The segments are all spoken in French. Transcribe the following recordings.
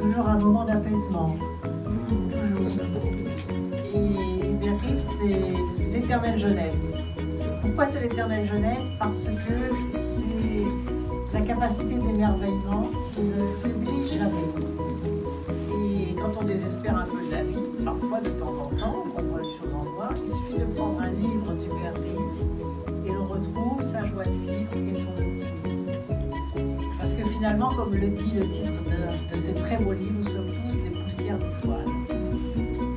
toujours un moment d'apaisement. Toujours. Et Hubert Reeves, c'est l'éternelle jeunesse. Pourquoi c'est l'éternelle jeunesse? Parce que c'est la capacité d'émerveillement qui ne faiblit jamais. Et quand on désespère un peu de la vie, parfois de temps en temps, on voit les choses en noir, il suffit de prendre un livre d'Hubert Reeves et l'on retrouve sa joie de vivre et son optimisme. Parce que finalement, comme le dit le titre de ces très beaux livres, nous sommes tous des poussières d'étoiles.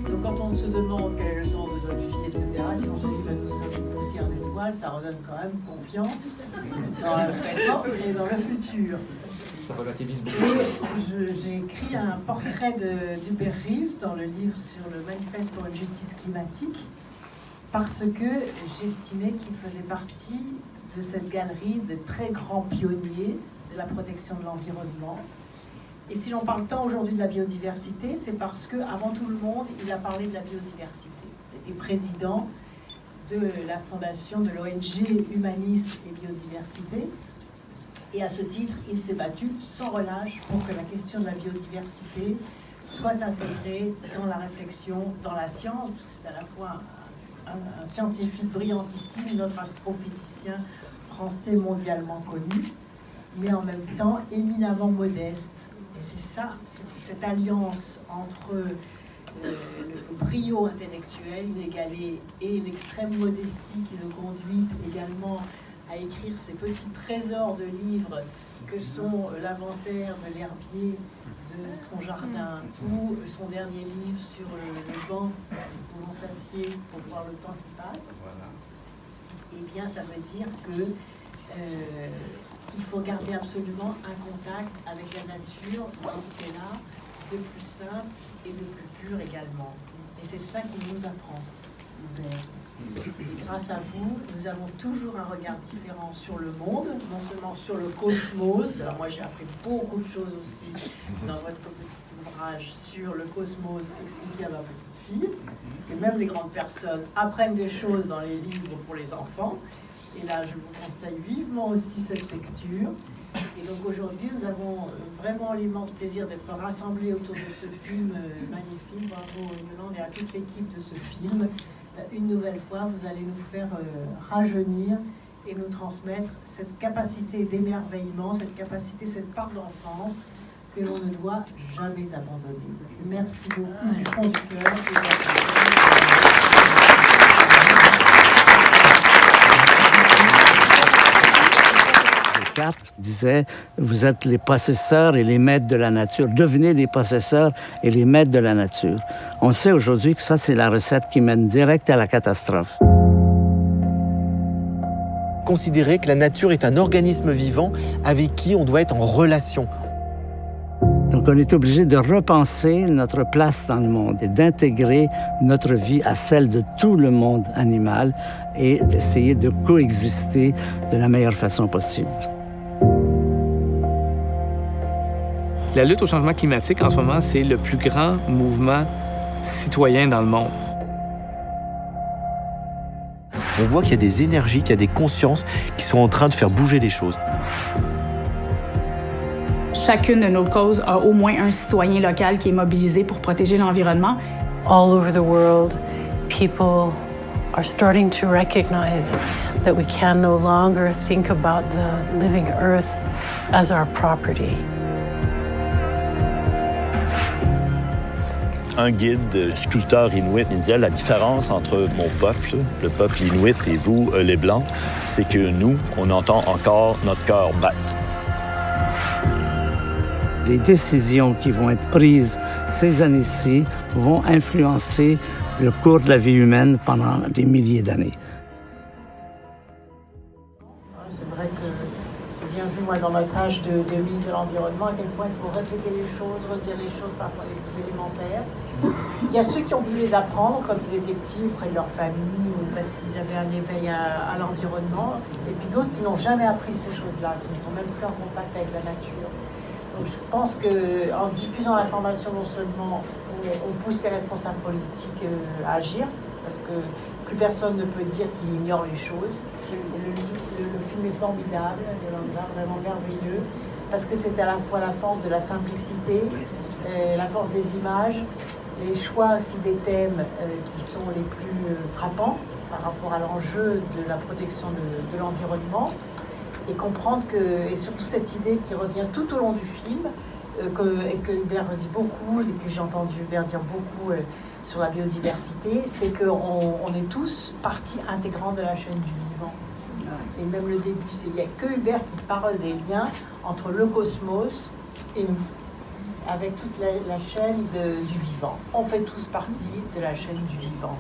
Donc quand on se demande quel est le sens de notre vie, etc., si on se dit que nous sommes des poussières d'étoiles, ça redonne quand même confiance dans le présent et dans le futur. Ça relativise beaucoup. J'ai écrit un portrait d'Hubert Reeves dans le livre sur le manifeste pour une justice climatique parce que j'estimais qu'il faisait partie de cette galerie de très grands pionniers de la protection de l'environnement. Et si l'on parle tant aujourd'hui de la biodiversité, c'est parce qu'avant tout le monde, il a parlé de la biodiversité. Il était président de la fondation de l'ONG Humanisme et Biodiversité. Et à ce titre, il s'est battu sans relâche pour que la question de la biodiversité soit intégrée dans la réflexion, dans la science, parce que c'est à la fois un scientifique brillantissime, notre astrophysicien français mondialement connu, mais en même temps éminemment modeste. Et c'est ça, cette alliance entre le brio intellectuel inégalé et l'extrême modestie qui le conduit également à écrire ces petits trésors de livres que sont l'inventaire de l'herbier de son jardin ou son dernier livre sur le banc où l'on s'assied pour voir le temps qui passe. Eh bien, ça veut dire que il faut garder absolument un contact avec la nature dans ce qu'elle a de plus simple et de plus pur également. Et c'est cela qu'il nous apprend, Hubert. Et grâce à vous, nous avons toujours un regard différent sur le monde, non seulement sur le cosmos. Alors moi, j'ai appris beaucoup de choses aussi dans votre petit ouvrage sur le cosmos expliqué à ma petite fille. Et même les grandes personnes apprennent des choses dans les livres pour les enfants. Et là, je vous conseille vivement aussi cette lecture. Et donc aujourd'hui, nous avons vraiment l'immense plaisir d'être rassemblés autour de ce film magnifique. Bravo Yolande et à toute l'équipe de ce film. Une nouvelle fois, vous allez nous faire rajeunir et nous transmettre cette capacité d'émerveillement, cette capacité, cette part d'enfance que l'on ne doit jamais abandonner. Merci beaucoup du fond du cœur. Descartes disait « Vous êtes les possesseurs et les maîtres de la nature. Devenez les possesseurs et les maîtres de la nature. » On sait aujourd'hui que ça, c'est la recette qui mène direct à la catastrophe. Considérer que la nature est un organisme vivant avec qui on doit être en relation. Donc on est obligé de repenser notre place dans le monde et d'intégrer notre vie à celle de tout le monde animal et d'essayer de coexister de la meilleure façon possible. La lutte au changement climatique, en ce moment, c'est le plus grand mouvement citoyen dans le monde. On voit qu'il y a des énergies, qu'il y a des consciences qui sont en train de faire bouger les choses. Chacune de nos causes a au moins un citoyen local qui est mobilisé pour protéger l'environnement. All over the world, people are starting to recognize that we can no longer think about the living earth as our property. Un guide sculpteur inuit me disait la différence entre mon peuple, le peuple inuit, et vous, les Blancs, c'est que nous, on entend encore notre cœur battre. Les décisions qui vont être prises ces années-ci vont influencer le cours de la vie humaine pendant des milliers d'années. C'est vrai que j'ai bien vu, moi, dans ma tâche de ministre de l'Environnement, à quel point il faut répéter les choses, redire les choses parfois les plus élémentaires. Il y a ceux qui ont pu les apprendre quand ils étaient petits auprès de leur famille ou parce qu'ils avaient un éveil à l'environnement, et puis d'autres qui n'ont jamais appris ces choses-là, qui ne sont même plus en contact avec la nature. Donc je pense qu'en diffusant l'information, non seulement on pousse les responsables politiques à agir, parce que plus personne ne peut dire qu'il ignore les choses. Le film est formidable, vraiment merveilleux, parce que c'est à la fois la force de la simplicité, la force des images, les choix aussi des thèmes qui sont les plus frappants par rapport à l'enjeu de la protection de l'environnement, et comprendre que, et surtout cette idée qui revient tout au long du film, et que Hubert dit beaucoup, et que j'ai entendu Hubert dire beaucoup sur la biodiversité, c'est qu'on est tous partie intégrante de la chaîne du vivant. Et même le début, il n'y a que Hubert qui parle des liens entre le cosmos et nous, avec toute la chaîne du vivant. On fait tous partie de la chaîne du vivant.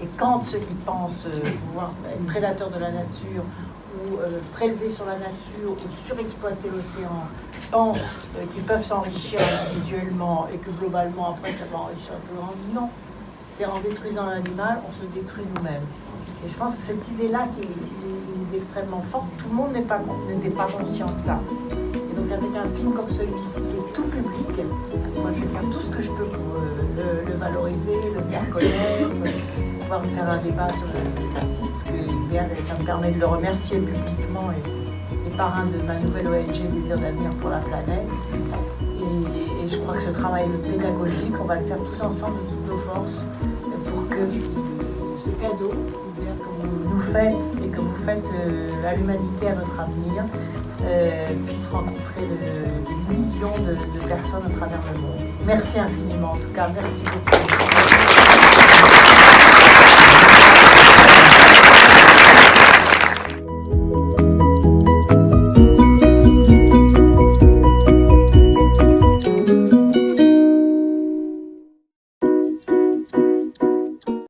Et quand ceux qui pensent pouvoir être prédateurs de la nature, ou prélever sur la nature, ou surexploiter l'océan, pensent qu'ils peuvent s'enrichir individuellement et que globalement après ça va enrichir un peu grand, non. C'est en détruisant l'animal, on se détruit nous-mêmes. Et je pense que cette idée-là qui est extrêmement forte, tout le monde n'était pas conscient de ça. Et donc avec un film comme celui-ci qui est tout public, moi je vais faire tout ce que je peux pour le valoriser, le faire connaître, pouvoir faire un débat sur le site, parce que Hubert, ça me permet de le remercier publiquement et parrain de ma nouvelle ONG Désir d'avenir pour la planète. Et je crois que ce travail pédagogique, on va le faire tous ensemble de toutes nos forces pour que ce cadeau, Hubert, que vous nous faites et que vous faites à l'humanité, à notre avenir, puisse rencontrer des millions de personnes à travers le monde. Merci infiniment, en tout cas, merci beaucoup.